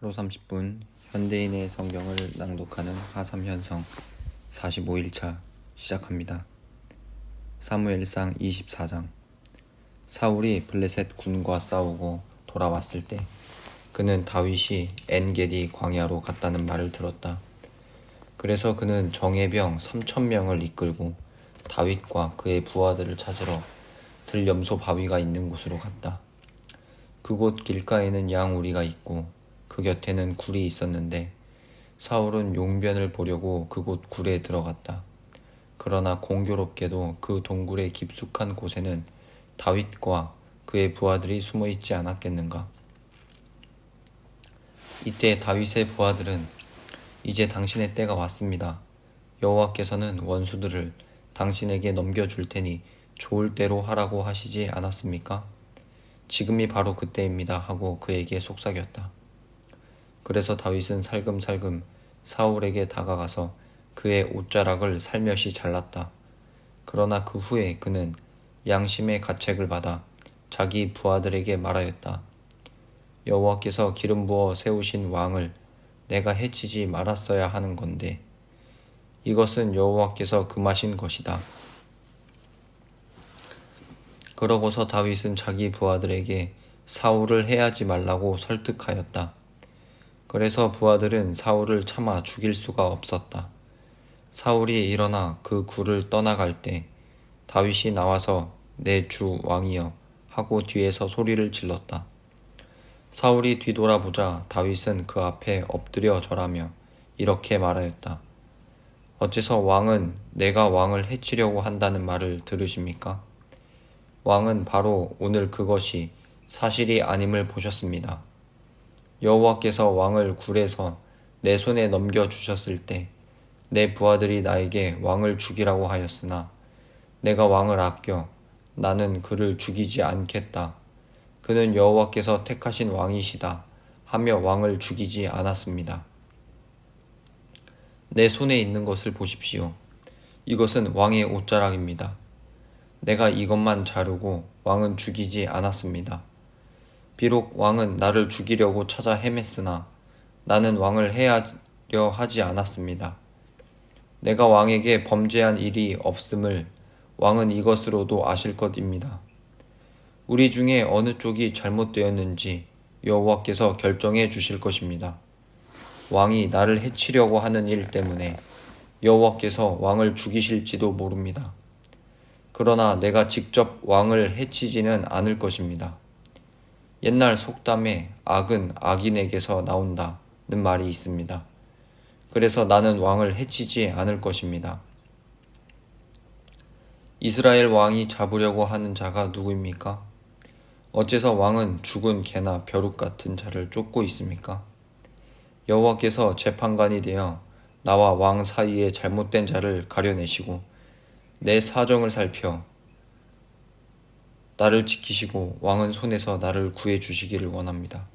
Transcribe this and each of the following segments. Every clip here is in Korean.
하루 30분 현대인의 성경을 낭독하는 하삼현성 45일차 시작합니다. 사무엘상 24장. 사울이 블레셋 군과 싸우고 돌아왔을 때 그는 다윗이 엔게디 광야로 갔다는 말을 들었다. 그래서 그는 정예병 3,000명을 이끌고 다윗과 그의 부하들을 찾으러 들염소 바위가 있는 곳으로 갔다. 그곳 길가에는 양우리가 있고 그 곁에는 굴이 있었는데 사울은 용변을 보려고 그곳 굴에 들어갔다. 그러나 공교롭게도 그 동굴의 깊숙한 곳에는 다윗과 그의 부하들이 숨어 있지 않았겠는가. 이때 다윗의 부하들은 이제 당신의 때가 왔습니다. 여호와께서는 원수들을 당신에게 넘겨줄 테니 좋을 대로 하라고 하시지 않았습니까? 지금이 바로 그때입니다 하고 그에게 속삭였다. 그래서 다윗은 살금살금 사울에게 다가가서 그의 옷자락을 살며시 잘랐다. 그러나 그 후에 그는 양심의 가책을 받아 자기 부하들에게 말하였다. 여호와께서 기름 부어 세우신 왕을 내가 해치지 말았어야 하는 건데 이것은 여호와께서 금하신 것이다. 그러고서 다윗은 자기 부하들에게 사울을 해하지 말라고 설득하였다. 그래서 부하들은 사울을 참아 죽일 수가 없었다. 사울이 일어나 그 굴을 떠나갈 때 다윗이 나와서 내 주 왕이여 하고 뒤에서 소리를 질렀다. 사울이 뒤돌아보자 다윗은 그 앞에 엎드려 절하며 이렇게 말하였다. 어째서 왕은 내가 왕을 해치려고 한다는 말을 들으십니까? 왕은 바로 오늘 그것이 사실이 아님을 보셨습니다. 여호와께서 왕을 굴에서 내 손에 넘겨주셨을 때 내 부하들이 나에게 왕을 죽이라고 하였으나 내가 왕을 아껴 나는 그를 죽이지 않겠다. 그는 여호와께서 택하신 왕이시다 하며 왕을 죽이지 않았습니다. 내 손에 있는 것을 보십시오. 이것은 왕의 옷자락입니다. 내가 이것만 자르고 왕은 죽이지 않았습니다. 비록 왕은 나를 죽이려고 찾아 헤맸으나 나는 왕을 해하려 하지 않았습니다. 내가 왕에게 범죄한 일이 없음을 왕은 이것으로도 아실 것입니다. 우리 중에 어느 쪽이 잘못되었는지 여호와께서 결정해 주실 것입니다. 왕이 나를 해치려고 하는 일 때문에 여호와께서 왕을 죽이실지도 모릅니다. 그러나 내가 직접 왕을 해치지는 않을 것입니다. 옛날 속담에 악은 악인에게서 나온다는 말이 있습니다. 그래서 나는 왕을 해치지 않을 것입니다. 이스라엘 왕이 잡으려고 하는 자가 누구입니까? 어째서 왕은 죽은 개나 벼룩 같은 자를 쫓고 있습니까? 여호와께서 재판관이 되어 나와 왕 사이에 잘못된 자를 가려내시고 내 사정을 살펴 나를 지키시고 왕은 손에서 나를 구해 주시기를 원합니다.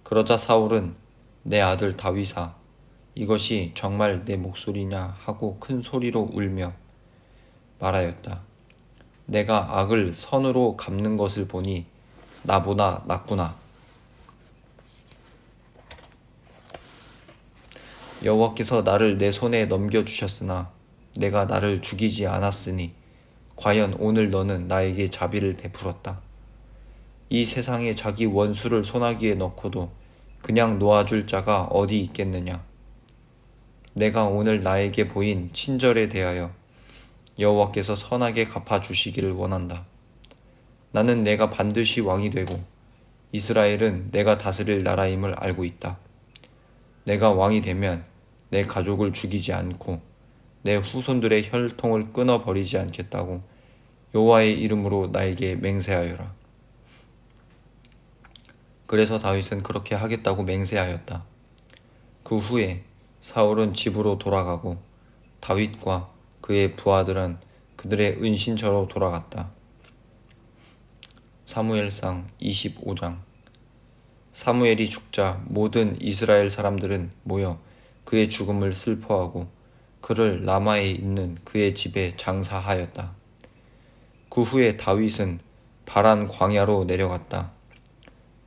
그러자 사울은 내 아들 다윗아 이것이 정말 내 목소리냐 하고 큰 소리로 울며 말하였다. 내가 악을 선으로 갚는 것을 보니 나보다 낫구나. 여호와께서 나를 내 손에 넘겨주셨으나 내가 나를 죽이지 않았으니 과연 오늘 너는 나에게 자비를 베풀었다. 이 세상에 자기 원수를 손아귀에 넣고도 그냥 놓아줄 자가 어디 있겠느냐. 내가 오늘 나에게 보인 친절에 대하여 여호와께서 선하게 갚아주시기를 원한다. 나는 내가 반드시 왕이 되고 이스라엘은 내가 다스릴 나라임을 알고 있다. 내가 왕이 되면 내 가족을 죽이지 않고 내 후손들의 혈통을 끊어버리지 않겠다고 여호와의 이름으로 나에게 맹세하여라. 그래서 다윗은 그렇게 하겠다고 맹세하였다. 그 후에 사울은 집으로 돌아가고 다윗과 그의 부하들은 그들의 은신처로 돌아갔다. 사무엘상 25장. 사무엘이 죽자 모든 이스라엘 사람들은 모여 그의 죽음을 슬퍼하고 그를 라마에 있는 그의 집에 장사하였다. 그 후에 다윗은 바란 광야로 내려갔다.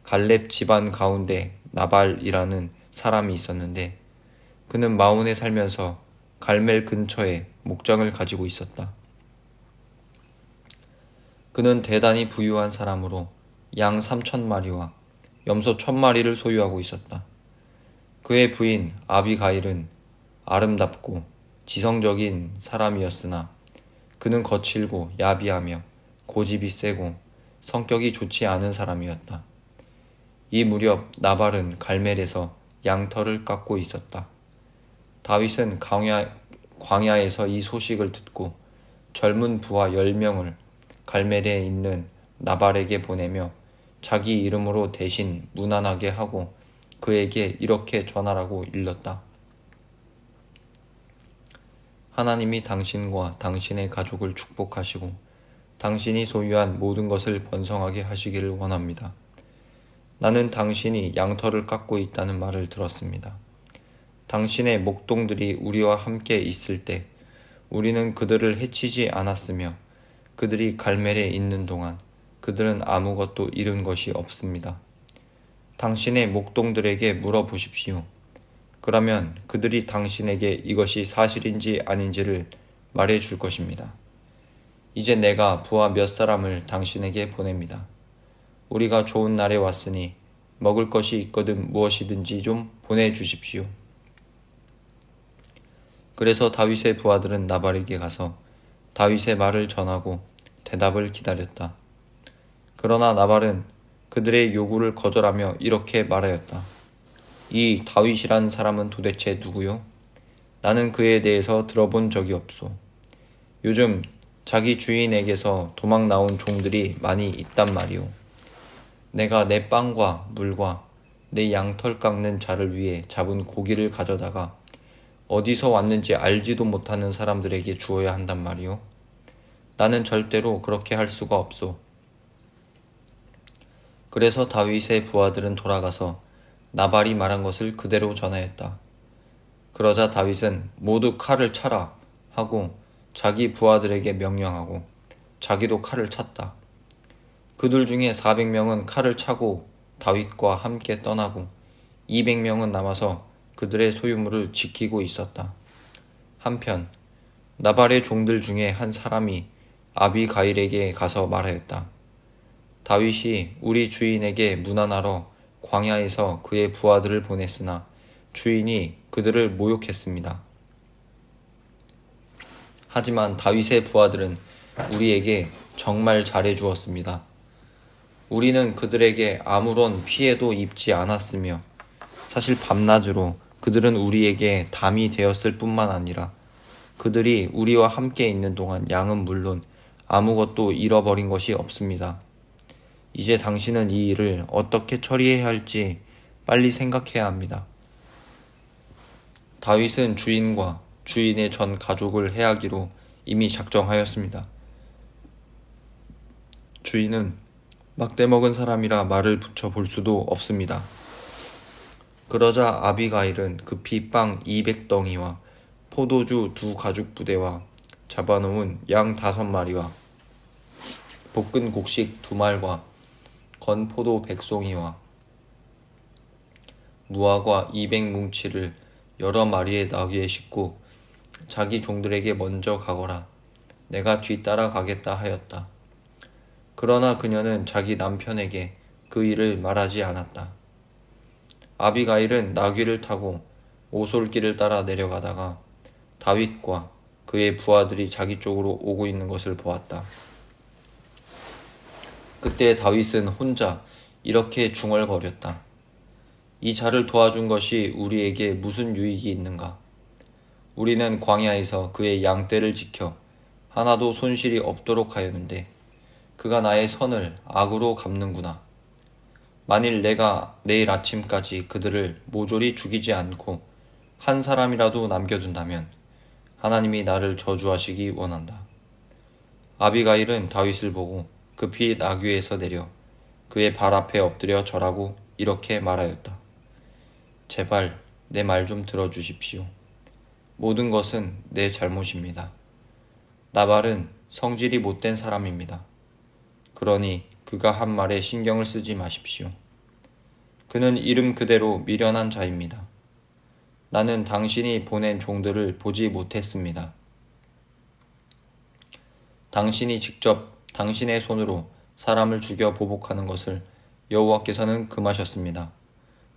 갈렙 집안 가운데 나발이라는 사람이 있었는데 그는 마온에 살면서 갈멜 근처에 목장을 가지고 있었다. 그는 대단히 부유한 사람으로 양 3,000마리와 염소 1,000마리를 소유하고 있었다. 그의 부인 아비가일은 아름답고 지성적인 사람이었으나 그는 거칠고 야비하며 고집이 세고 성격이 좋지 않은 사람이었다. 이 무렵 나발은 갈멜에서 양털을 깎고 있었다. 다윗은 광야에서 이 소식을 듣고 젊은 부하 10명을 갈멜에 있는 나발에게 보내며 자기 이름으로 대신 문안하게 하고 그에게 이렇게 전하라고 일렀다. 하나님이 당신과 당신의 가족을 축복하시고 당신이 소유한 모든 것을 번성하게 하시기를 원합니다. 나는 당신이 양털을 깎고 있다는 말을 들었습니다. 당신의 목동들이 우리와 함께 있을 때 우리는 그들을 해치지 않았으며 그들이 갈멜에 있는 동안 그들은 아무것도 잃은 것이 없습니다. 당신의 목동들에게 물어보십시오. 그러면 그들이 당신에게 이것이 사실인지 아닌지를 말해 줄 것입니다. 이제 내가 부하 몇 사람을 당신에게 보냅니다. 우리가 좋은 날에 왔으니 먹을 것이 있거든 무엇이든지 좀 보내주십시오. 그래서 다윗의 부하들은 나발에게 가서 다윗의 말을 전하고 대답을 기다렸다. 그러나 나발은 그들의 요구를 거절하며 이렇게 말하였다. 이 다윗이란 사람은 도대체 누구요? 나는 그에 대해서 들어본 적이 없소. 요즘 자기 주인에게서 도망 나온 종들이 많이 있단 말이오. 내가 내 빵과 물과 내 양털 깎는 자를 위해 잡은 고기를 가져다가 어디서 왔는지 알지도 못하는 사람들에게 주어야 한단 말이오. 나는 절대로 그렇게 할 수가 없소. 그래서 다윗의 부하들은 돌아가서 나발이 말한 것을 그대로 전하였다. 그러자 다윗은 모두 칼을 차라 하고 자기 부하들에게 명령하고 자기도 칼을 찼다. 그들 중에 400명은 칼을 차고 다윗과 함께 떠나고 200명은 남아서 그들의 소유물을 지키고 있었다. 한편 나발의 종들 중에 한 사람이 아비가일에게 가서 말하였다. 다윗이 우리 주인에게 문안하러 광야에서 그의 부하들을 보냈으나 주인이 그들을 모욕했습니다. 하지만 다윗의 부하들은 우리에게 정말 잘해 주었습니다. 우리는 그들에게 아무런 피해도 입지 않았으며 사실 밤낮으로 그들은 우리에게 담이 되었을 뿐만 아니라 그들이 우리와 함께 있는 동안 양은 물론 아무것도 잃어버린 것이 없습니다. 이제 당신은 이 일을 어떻게 처리해야 할지 빨리 생각해야 합니다. 다윗은 주인과 주인의 전 가족을 해하기로 이미 작정하였습니다. 주인은 막대 먹은 사람이라 말을 붙여볼 수도 없습니다. 그러자 아비가일은 급히 빵 200덩이와 포도주 2가죽 부대와 잡아놓은 양 5마리와 볶은 곡식 2말과 건포도 100송이와 무화과 200뭉치를 여러 마리의 나귀에 싣고 자기 종들에게 먼저 가거라. 내가 뒤따라 가겠다 하였다. 그러나 그녀는 자기 남편에게 그 일을 말하지 않았다. 아비가일은 나귀를 타고 오솔길을 따라 내려가다가 다윗과 그의 부하들이 자기 쪽으로 오고 있는 것을 보았다. 그때 다윗은 혼자 이렇게 중얼거렸다. 이 자를 도와준 것이 우리에게 무슨 유익이 있는가? 우리는 광야에서 그의 양떼를 지켜 하나도 손실이 없도록 하였는데 그가 나의 선을 악으로 갚는구나. 만일 내가 내일 아침까지 그들을 모조리 죽이지 않고 한 사람이라도 남겨둔다면 하나님이 나를 저주하시기 원한다. 아비가일은 다윗을 보고 급히 나귀에서 내려 그의 발 앞에 엎드려 절하고 이렇게 말하였다. 제발 내 말 좀 들어주십시오. 모든 것은 내 잘못입니다. 나발은 성질이 못된 사람입니다. 그러니 그가 한 말에 신경을 쓰지 마십시오. 그는 이름 그대로 미련한 자입니다. 나는 당신이 보낸 종들을 보지 못했습니다. 당신이 직접 당신의 손으로 사람을 죽여 보복하는 것을 여호와께서는 금하셨습니다.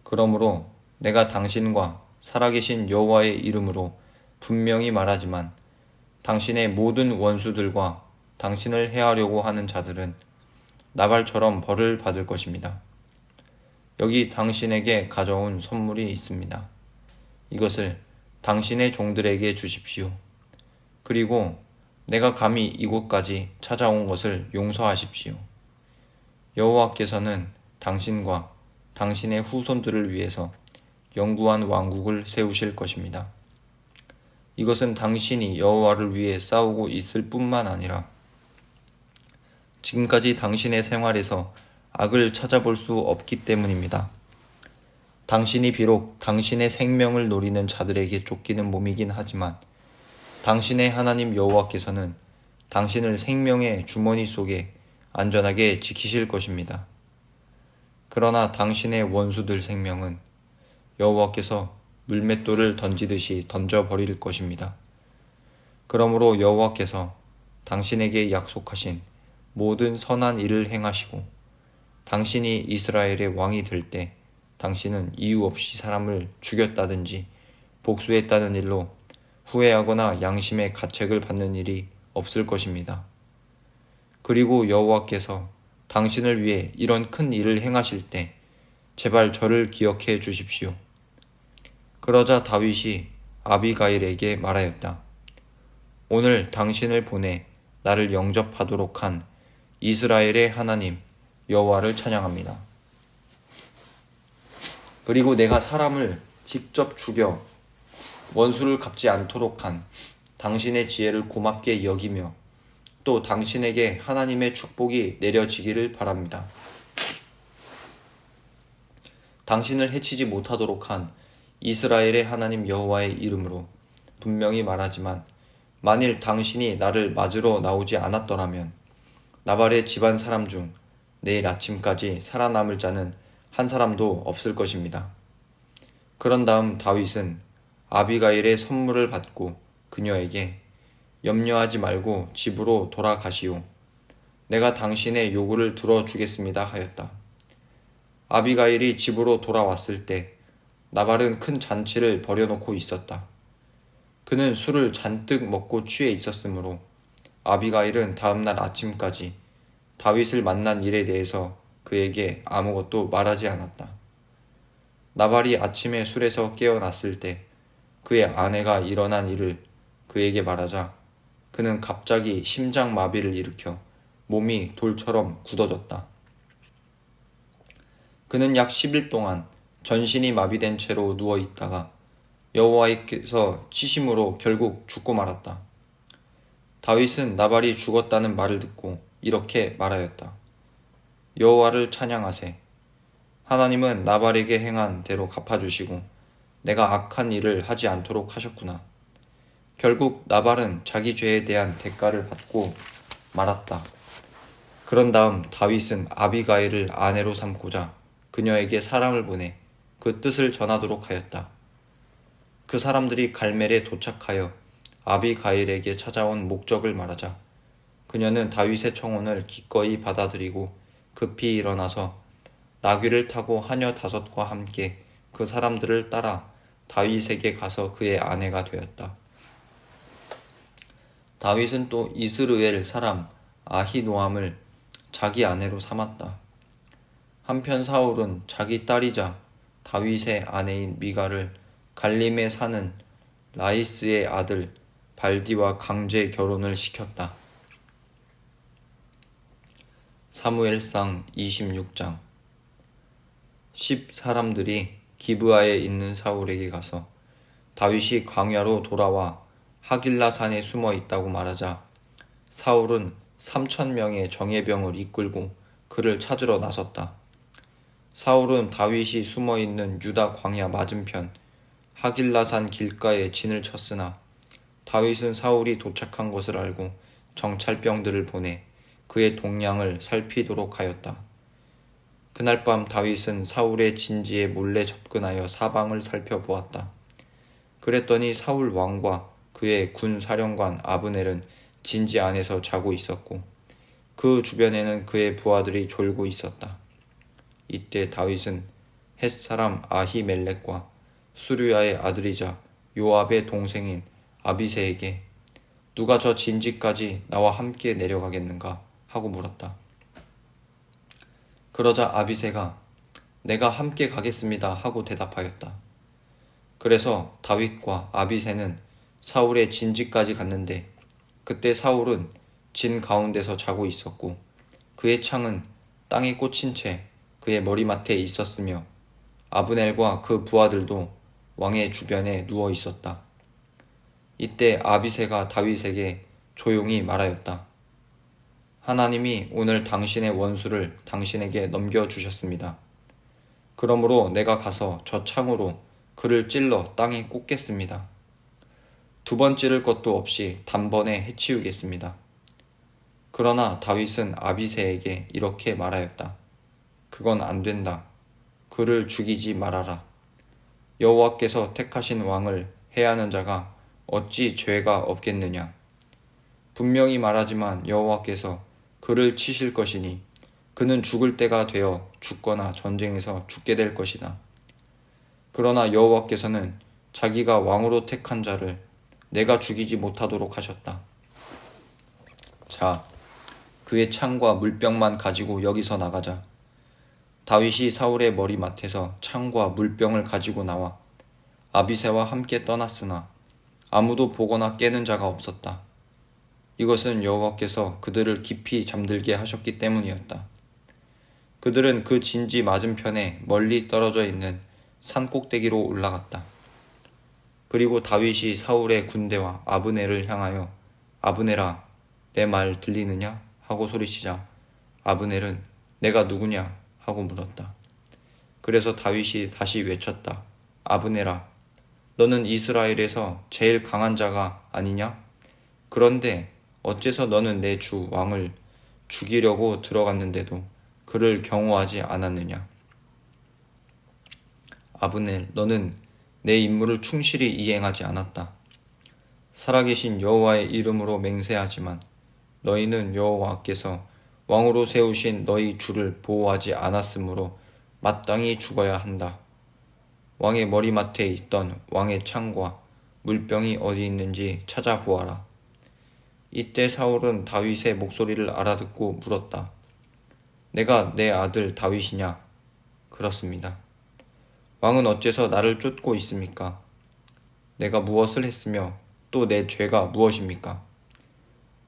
그러므로 내가 당신과 살아계신 여호와의 이름으로 분명히 말하지만 당신의 모든 원수들과 당신을 해하려고 하는 자들은 나발처럼 벌을 받을 것입니다. 여기 당신에게 가져온 선물이 있습니다. 이것을 당신의 종들에게 주십시오. 그리고 내가 감히 이곳까지 찾아온 것을 용서하십시오. 여호와께서는 당신과 당신의 후손들을 위해서 영구한 왕국을 세우실 것입니다. 이것은 당신이 여호와를 위해 싸우고 있을 뿐만 아니라 지금까지 당신의 생활에서 악을 찾아볼 수 없기 때문입니다. 당신이 비록 당신의 생명을 노리는 자들에게 쫓기는 몸이긴 하지만 당신의 하나님 여호와께서는 당신을 생명의 주머니 속에 안전하게 지키실 것입니다. 그러나 당신의 원수들 생명은 여호와께서 물맷돌을 던지듯이 던져버릴 것입니다. 그러므로 여호와께서 당신에게 약속하신 모든 선한 일을 행하시고 당신이 이스라엘의 왕이 될 때 당신은 이유 없이 사람을 죽였다든지 복수했다는 일로 후회하거나 양심의 가책을 받는 일이 없을 것입니다. 그리고 여호와께서 당신을 위해 이런 큰 일을 행하실 때 제발 저를 기억해 주십시오. 그러자 다윗이 아비가일에게 말하였다. 오늘 당신을 보내 나를 영접하도록 한 이스라엘의 하나님 여호와를 찬양합니다. 그리고 내가 사람을 직접 죽여 원수를 갚지 않도록 한 당신의 지혜를 고맙게 여기며 또 당신에게 하나님의 축복이 내려지기를 바랍니다. 당신을 해치지 못하도록 한 이스라엘의 하나님 여호와의 이름으로 분명히 말하지만 만일 당신이 나를 맞으러 나오지 않았더라면 나발의 집안 사람 중 내일 아침까지 살아남을 자는 한 사람도 없을 것입니다. 그런 다음 다윗은 아비가일의 선물을 받고 그녀에게 염려하지 말고 집으로 돌아가시오. 내가 당신의 요구를 들어주겠습니다 하였다. 아비가일이 집으로 돌아왔을 때 나발은 큰 잔치를 벌여놓고 있었다. 그는 술을 잔뜩 먹고 취해 있었으므로 아비가일은 다음날 아침까지 다윗을 만난 일에 대해서 그에게 아무것도 말하지 않았다. 나발이 아침에 술에서 깨어났을 때 그의 아내가 일어난 일을 그에게 말하자 그는 갑자기 심장마비를 일으켜 몸이 돌처럼 굳어졌다. 그는 약 10일 동안 전신이 마비된 채로 누워 있다가 여호와께서 치심으로 결국 죽고 말았다. 다윗은 나발이 죽었다는 말을 듣고 이렇게 말하였다. 여호와를 찬양하세. 하나님은 나발에게 행한 대로 갚아주시고 내가 악한 일을 하지 않도록 하셨구나. 결국 나발은 자기 죄에 대한 대가를 받고 말았다. 그런 다음 다윗은 아비가일을 아내로 삼고자 그녀에게 사람을 보내 그 뜻을 전하도록 하였다. 그 사람들이 갈멜에 도착하여 아비가일에게 찾아온 목적을 말하자 그녀는 다윗의 청혼을 기꺼이 받아들이고 급히 일어나서 나귀를 타고 하녀 5과 함께 그 사람들을 따라 다윗에게 가서 그의 아내가 되었다. 다윗은 또 이스르엘 사람 아히노암을 자기 아내로 삼았다. 한편 사울은 자기 딸이자 다윗의 아내인 미가를 갈림에 사는 라이스의 아들 발디와 강제 결혼을 시켰다. 사무엘상 26장 10 사람들이 기브아에 있는 사울에게 가서 다윗이 광야로 돌아와 하길라 산에 숨어 있다고 말하자 사울은 3,000명의 정예병을 이끌고 그를 찾으러 나섰다. 사울은 다윗이 숨어 있는 유다 광야 맞은편 하길라산 길가에 진을 쳤으나 다윗은 사울이 도착한 것을 알고 정찰병들을 보내 그의 동향을 살피도록 하였다. 그날 밤 다윗은 사울의 진지에 몰래 접근하여 사방을 살펴보았다. 그랬더니 사울 왕과 그의 군 사령관 아브넬은 진지 안에서 자고 있었고 그 주변에는 그의 부하들이 졸고 있었다. 이때 다윗은 헷 사람 아히멜렉과 수르야의 아들이자 요압의 동생인 아비새에게 누가 저 진지까지 나와 함께 내려가겠는가 하고 물었다. 그러자 아비새가 내가 함께 가겠습니다 하고 대답하였다. 그래서 다윗과 아비새는 사울의 진지까지 갔는데 그때 사울은 진 가운데서 자고 있었고 그의 창은 땅에 꽂힌 채 그의 머리맡에 있었으며 아브넬과 그 부하들도 왕의 주변에 누워 있었다. 이때 아비새가 다윗에게 조용히 말하였다. 하나님이 오늘 당신의 원수를 당신에게 넘겨주셨습니다. 그러므로 내가 가서 저 창으로 그를 찔러 땅에 꽂겠습니다. 두 번 찌를 것도 없이 단번에 해치우겠습니다. 그러나 다윗은 아비새에게 이렇게 말하였다. 그건 안 된다. 그를 죽이지 말아라. 여호와께서 택하신 왕을 해하는 자가 어찌 죄가 없겠느냐. 분명히 말하지만 여호와께서 그를 치실 것이니 그는 죽을 때가 되어 죽거나 전쟁에서 죽게 될 것이다. 그러나 여호와께서는 자기가 왕으로 택한 자를 내가 죽이지 못하도록 하셨다. 자, 그의 창과 물병만 가지고 여기서 나가자. 다윗이 사울의 머리맡에서 창과 물병을 가지고 나와 아비새와 함께 떠났으나 아무도 보거나 깨는 자가 없었다. 이것은 여호와께서 그들을 깊이 잠들게 하셨기 때문이었다. 그들은 그 진지 맞은편에 멀리 떨어져 있는 산 꼭대기로 올라갔다. 그리고 다윗이 사울의 군대와 아브넬을 향하여 아브넬아, 내 말 들리느냐? 하고 소리치자 아브넬은 내가 누구냐? 하고 물었다. 그래서 다윗이 다시 외쳤다. 아브넬아, 너는 이스라엘에서 제일 강한 자가 아니냐? 그런데 어째서 너는 내 주 왕을 죽이려고 들어갔는데도 그를 경호하지 않았느냐? 아브넬, 너는 내 임무를 충실히 이행하지 않았다. 살아계신 여호와의 이름으로 맹세하지만 너희는 여호와께서 왕으로 세우신 너희 주를 보호하지 않았으므로 마땅히 죽어야 한다. 왕의 머리맡에 있던 왕의 창과 물병이 어디 있는지 찾아보아라. 이때 사울은 다윗의 목소리를 알아듣고 물었다. 내가 내 아들 다윗이냐? 그렇습니다. 왕은 어째서 나를 쫓고 있습니까? 내가 무엇을 했으며 또 내 죄가 무엇입니까?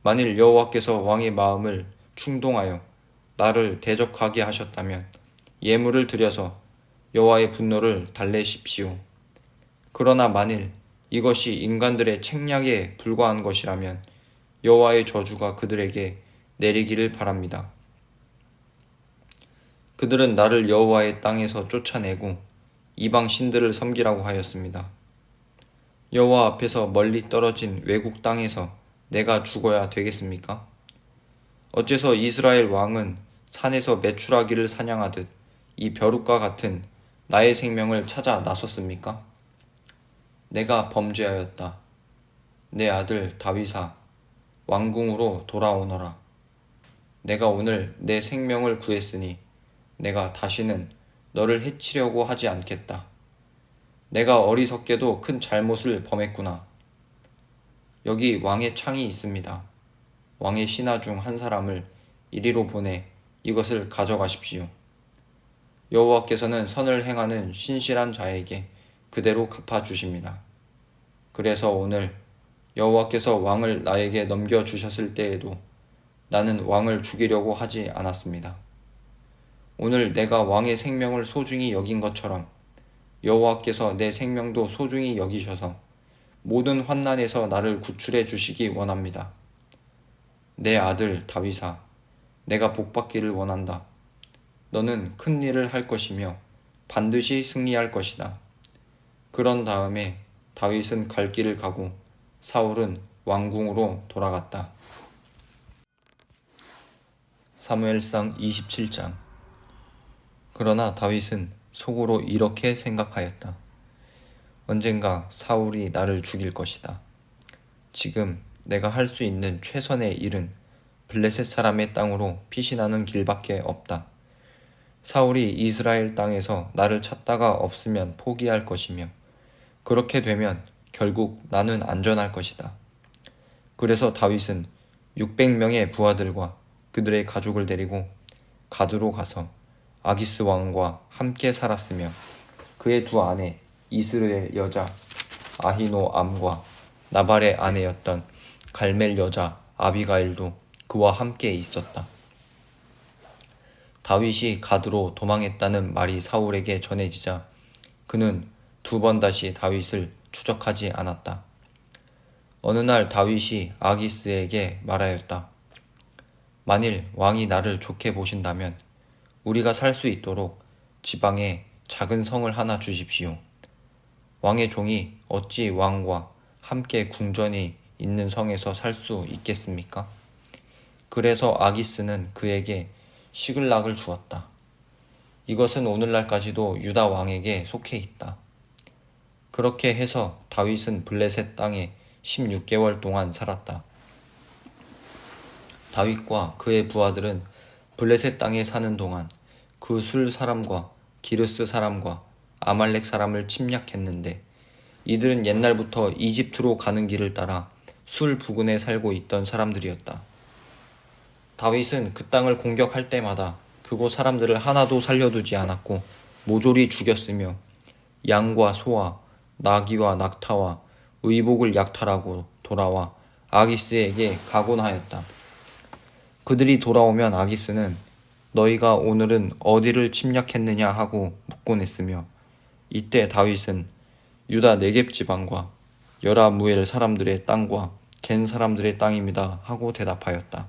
만일 여호와께서 왕의 마음을 충동하여 나를 대적하게 하셨다면 예물을 드려서 여호와의 분노를 달래십시오. 그러나 만일 이것이 인간들의 책략에 불과한 것이라면 여호와의 저주가 그들에게 내리기를 바랍니다. 그들은 나를 여호와의 땅에서 쫓아내고 이방 신들을 섬기라고 하였습니다. 여호와 앞에서 멀리 떨어진 외국 땅에서 내가 죽어야 되겠습니까? 어째서 이스라엘 왕은 산에서 메추라기를 사냥하듯 이 벼룩과 같은 나의 생명을 찾아 나섰습니까? 내가 범죄하였다. 내 아들 다윗아, 왕궁으로 돌아오너라. 내가 오늘 내 생명을 구했으니 내가 다시는 너를 해치려고 하지 않겠다. 내가 어리석게도 큰 잘못을 범했구나. 여기 왕의 창이 있습니다. 왕의 신하 중 한 사람을 이리로 보내 이것을 가져가십시오. 여호와께서는 선을 행하는 신실한 자에게 그대로 갚아주십니다. 그래서 오늘 여호와께서 왕을 나에게 넘겨주셨을 때에도 나는 왕을 죽이려고 하지 않았습니다. 오늘 내가 왕의 생명을 소중히 여긴 것처럼 여호와께서 내 생명도 소중히 여기셔서 모든 환난에서 나를 구출해 주시기 원합니다. 내 아들 다윗아, 내가 복받기를 원한다. 너는 큰 일을 할 것이며 반드시 승리할 것이다. 그런 다음에 다윗은 갈 길을 가고 사울은 왕궁으로 돌아갔다. 사무엘상 27장. 그러나 다윗은 속으로 이렇게 생각하였다. 언젠가 사울이 나를 죽일 것이다. 지금 내가 할 수 있는 최선의 일은 블레셋 사람의 땅으로 피신하는 길밖에 없다. 사울이 이스라엘 땅에서 나를 찾다가 없으면 포기할 것이며 그렇게 되면 결국 나는 안전할 것이다. 그래서 다윗은 600명의 부하들과 그들의 가족을 데리고 가드로 가서 아기스 왕과 함께 살았으며 그의 두 아내 이스라엘 여자 아히노암과 나발의 아내였던 갈멜 여자 아비가일도 그와 함께 있었다. 다윗이 가드로 도망했다는 말이 사울에게 전해지자 그는 2번 다시 다윗을 추적하지 않았다. 어느 날 다윗이 아기스에게 말하였다. 만일 왕이 나를 좋게 보신다면 우리가 살 수 있도록 지방에 작은 성을 하나 주십시오. 왕의 종이 어찌 왕과 함께 궁전이 있는 성에서 살 수 있겠습니까? 그래서 아기스는 그에게 시글락을 주었다. 이것은 오늘날까지도 유다 왕에게 속해 있다. 그렇게 해서 다윗은 블레셋 땅에 16개월 동안 살았다. 다윗과 그의 부하들은 블레셋 땅에 사는 동안 그 술 사람과 기르스 사람과 아말렉 사람을 침략했는데 이들은 옛날부터 이집트로 가는 길을 따라 술 부근에 살고 있던 사람들이었다. 다윗은 그 땅을 공격할 때마다 그곳 사람들을 하나도 살려두지 않았고 모조리 죽였으며 양과 소와 나귀와 낙타와 의복을 약탈하고 돌아와 아기스에게 가곤하였다. 그들이 돌아오면 아기스는 너희가 오늘은 어디를 침략했느냐 하고 묻곤 했으며 이때 다윗은 유다 네겝 지방과 여라무엘 사람들의 땅과 겐 사람들의 땅입니다 하고 대답하였다.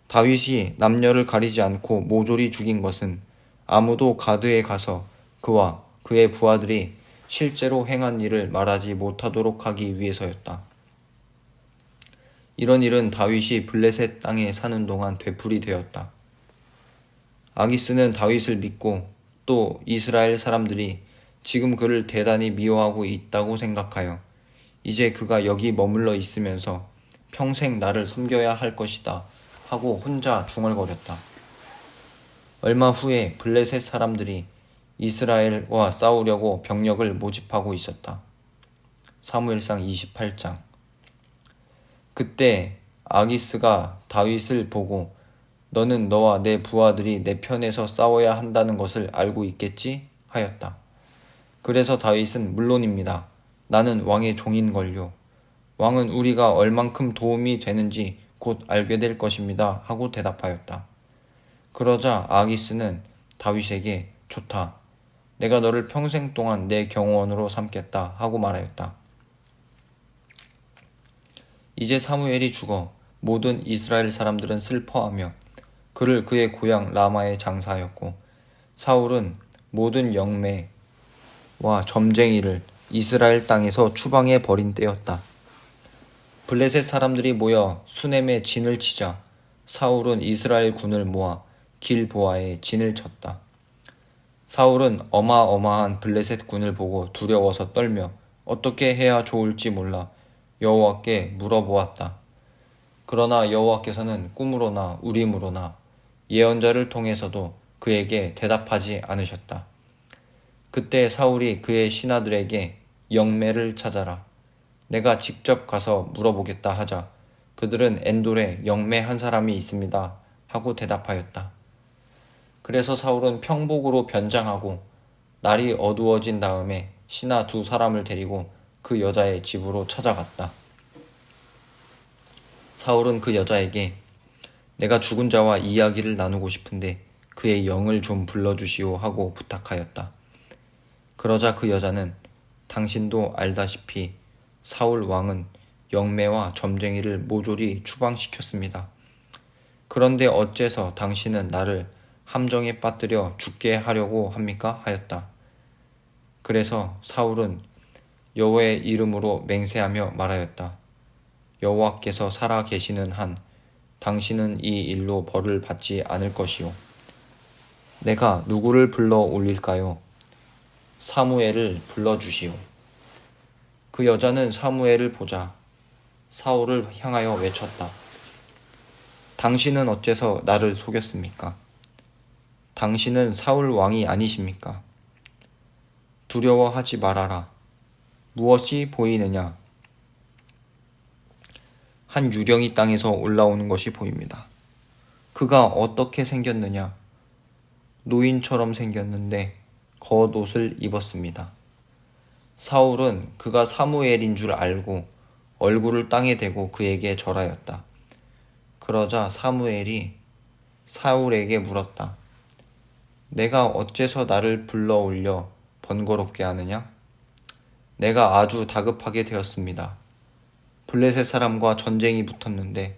다윗이 남녀를 가리지 않고 모조리 죽인 것은 아무도 가드에 가서 그와 그의 부하들이 실제로 행한 일을 말하지 못하도록 하기 위해서였다. 이런 일은 다윗이 블레셋 땅에 사는 동안 되풀이 되었다. 아기스는 다윗을 믿고 또 이스라엘 사람들이 지금 그를 대단히 미워하고 있다고 생각하여 이제 그가 여기 머물러 있으면서 평생 나를 섬겨야 할 것이다 하고 혼자 중얼거렸다. 얼마 후에 블레셋 사람들이 이스라엘과 싸우려고 병력을 모집하고 있었다. 사무엘상 28장. 그때 아기스가 다윗을 보고 너는 너와 내 부하들이 내 편에서 싸워야 한다는 것을 알고 있겠지? 하였다. 그래서 다윗은 물론입니다. 나는 왕의 종인걸요. 왕은 우리가 얼만큼 도움이 되는지 곧 알게 될 것입니다. 하고 대답하였다. 그러자 아기스는 다윗에게 좋다. 내가 너를 평생 동안 내 경호원으로 삼겠다 하고 말하였다. 이제 사무엘이 죽어 모든 이스라엘 사람들은 슬퍼하며 그를 그의 고향 라마에 장사하였고 사울은 모든 영매와 점쟁이를 이스라엘 땅에서 추방해 버린 때였다. 블레셋 사람들이 모여 수넴에 진을 치자 사울은 이스라엘 군을 모아 길보아에 진을 쳤다. 사울은 어마어마한 블레셋 군을 보고 두려워서 떨며 어떻게 해야 좋을지 몰라 여호와께 물어보았다. 그러나 여호와께서는 꿈으로나 우림으로나 예언자를 통해서도 그에게 대답하지 않으셨다. 그때 사울이 그의 신하들에게 영매를 찾아라. 내가 직접 가서 물어보겠다 하자 그들은 엔돌에 영매 한 사람이 있습니다 하고 대답하였다. 그래서 사울은 평복으로 변장하고 날이 어두워진 다음에 신하 2사람을 데리고 그 여자의 집으로 찾아갔다. 사울은 그 여자에게 내가 죽은 자와 이야기를 나누고 싶은데 그의 영을 좀 불러주시오 하고 부탁하였다. 그러자 그 여자는 당신도 알다시피 사울 왕은 영매와 점쟁이를 모조리 추방시켰습니다. 그런데 어째서 당신은 나를 함정에 빠뜨려 죽게 하려고 합니까? 하였다. 그래서 사울은 여호와의 이름으로 맹세하며 말하였다. 여호와께서 살아 계시는 한 당신은 이 일로 벌을 받지 않을 것이요. 내가 누구를 불러 올릴까요? 사무엘을 불러주시오. 그 여자는 사무엘을 보자 사울을 향하여 외쳤다. 당신은 어째서 나를 속였습니까? 당신은 사울 왕이 아니십니까? 두려워하지 말아라. 무엇이 보이느냐? 한 유령이 땅에서 올라오는 것이 보입니다. 그가 어떻게 생겼느냐? 노인처럼 생겼는데 겉옷을 입었습니다. 사울은 그가 사무엘인 줄 알고 얼굴을 땅에 대고 그에게 절하였다. 그러자 사무엘이 사울에게 물었다. 내가 어째서 나를 불러 올려 번거롭게 하느냐? 내가 아주 다급하게 되었습니다. 블레셋 사람과 전쟁이 붙었는데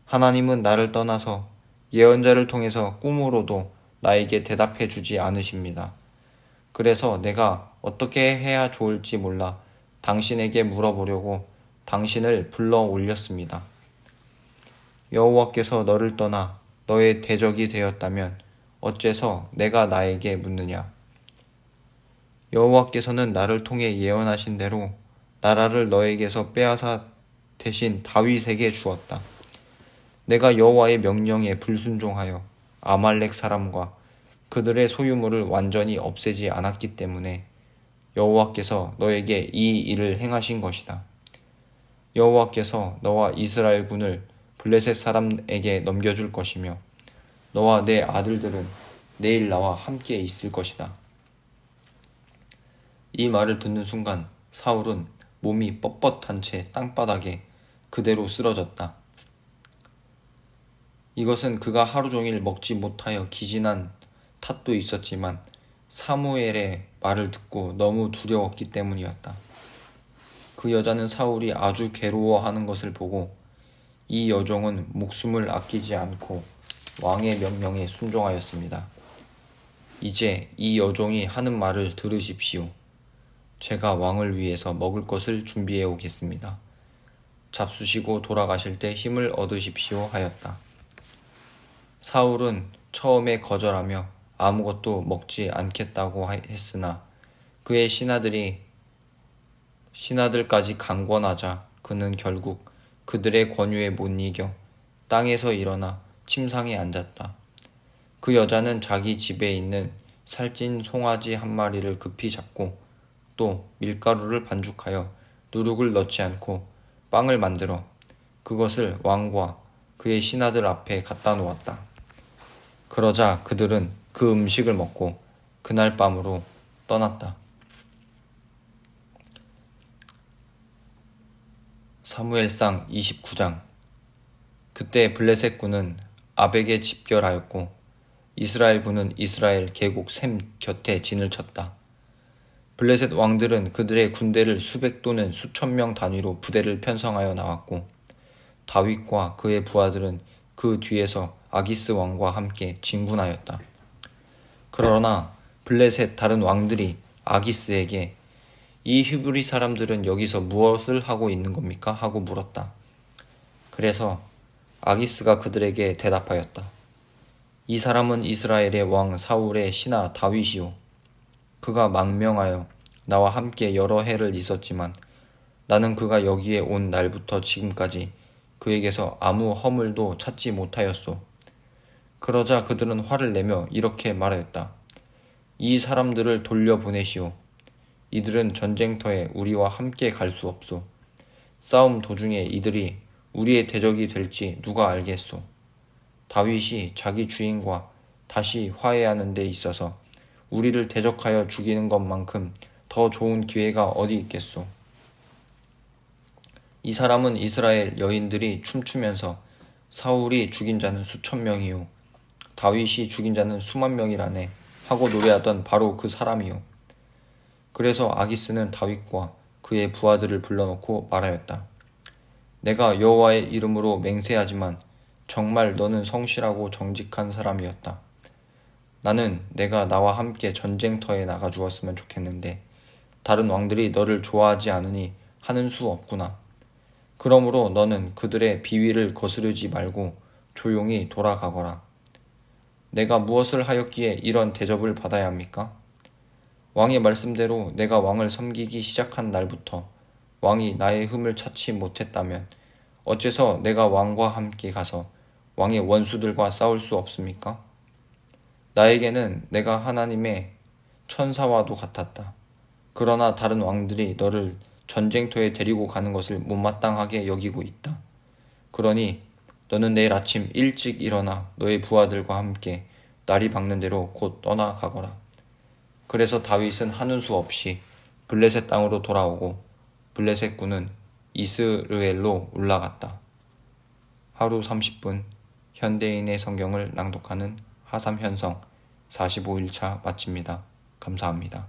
하나님은 나를 떠나서 예언자를 통해서 꿈으로도 나에게 대답해 주지 않으십니다. 그래서 내가 어떻게 해야 좋을지 몰라 당신에게 물어보려고 당신을 불러 올렸습니다. 여호와께서 너를 떠나 너의 대적이 되었다면 어째서 내가 나에게 묻느냐? 여호와께서는 나를 통해 예언하신 대로 나라를 너에게서 빼앗아 대신 다윗에게 주었다. 내가 여호와의 명령에 불순종하여 아말렉 사람과 그들의 소유물을 완전히 없애지 않았기 때문에 여호와께서 너에게 이 일을 행하신 것이다. 여호와께서 너와 이스라엘 군을 블레셋 사람에게 넘겨줄 것이며 너와 내 아들들은 내일 나와 함께 있을 것이다. 이 말을 듣는 순간 사울은 몸이 뻣뻣한 채 땅바닥에 그대로 쓰러졌다. 이것은 그가 하루 종일 먹지 못하여 기진한 탓도 있었지만 사무엘의 말을 듣고 너무 두려웠기 때문이었다. 그 여자는 사울이 아주 괴로워하는 것을 보고 이 여종은 목숨을 아끼지 않고 왕의 명령에 순종하였습니다. 이제 이 여종이 하는 말을 들으십시오. 제가 왕을 위해서 먹을 것을 준비해 오겠습니다. 잡수시고 돌아가실 때 힘을 얻으십시오 하였다. 사울은 처음에 거절하며 아무것도 먹지 않겠다고 했으나 그의 신하들까지 강권하자 그는 결국 그들의 권유에 못 이겨 땅에서 일어나 침상에 앉았다. 그 여자는 자기 집에 있는 살찐 송아지 한 마리를 급히 잡고 또 밀가루를 반죽하여 누룩을 넣지 않고 빵을 만들어 그것을 왕과 그의 신하들 앞에 갖다 놓았다. 그러자 그들은 그 음식을 먹고 그날 밤으로 떠났다. 사무엘상 29장. 그때 블레셋 군은 아벡에 집결하였고 이스라엘 군은 이스라엘 계곡 샘 곁에 진을 쳤다. 블레셋 왕들은 그들의 군대를 수백 또는 수천 명 단위로 부대를 편성하여 나왔고 다윗과 그의 부하들은 그 뒤에서 아기스 왕과 함께 진군하였다. 그러나 블레셋 다른 왕들이 아기스에게 이 히브리 사람들은 여기서 무엇을 하고 있는 겁니까? 하고 물었다. 그래서 아기스가 그들에게 대답하였다. 이 사람은 이스라엘의 왕 사울의 신하 다윗이요. 그가 망명하여 나와 함께 여러 해를 있었지만 나는 그가 여기에 온 날부터 지금까지 그에게서 아무 허물도 찾지 못하였소. 그러자 그들은 화를 내며 이렇게 말하였다. 이 사람들을 돌려보내시오. 이들은 전쟁터에 우리와 함께 갈 수 없소. 싸움 도중에 이들이 우리의 대적이 될지 누가 알겠소. 다윗이 자기 주인과 다시 화해하는 데 있어서 우리를 대적하여 죽이는 것만큼 더 좋은 기회가 어디 있겠소. 이 사람은 이스라엘 여인들이 춤추면서 사울이 죽인 자는 수천 명이요 다윗이 죽인 자는 수만 명이라네 하고 노래하던 바로 그 사람이요. 그래서 아기스는 다윗과 그의 부하들을 불러놓고 말하였다. 내가 여호와의 이름으로 맹세하지만 정말 너는 성실하고 정직한 사람이었다. 나는 내가 나와 함께 전쟁터에 나가 주었으면 좋겠는데 다른 왕들이 너를 좋아하지 않으니 하는 수 없구나. 그러므로 너는 그들의 비위를 거스르지 말고 조용히 돌아가거라. 내가 무엇을 하였기에 이런 대접을 받아야 합니까? 왕의 말씀대로 내가 왕을 섬기기 시작한 날부터 왕이 나의 흠을 찾지 못했다면 어째서 내가 왕과 함께 가서 왕의 원수들과 싸울 수 없습니까? 나에게는 내가 하나님의 천사와도 같았다. 그러나 다른 왕들이 너를 전쟁터에 데리고 가는 것을 못마땅하게 여기고 있다. 그러니 너는 내일 아침 일찍 일어나 너의 부하들과 함께 날이 밝는 대로 곧 떠나가거라. 그래서 다윗은 하는 수 없이 블레셋 땅으로 돌아오고 블레셋 군은 이스르엘로 올라갔다. 하루 30분 현대인의 성경을 낭독하는 하삼현성 45일차 마칩니다. 감사합니다.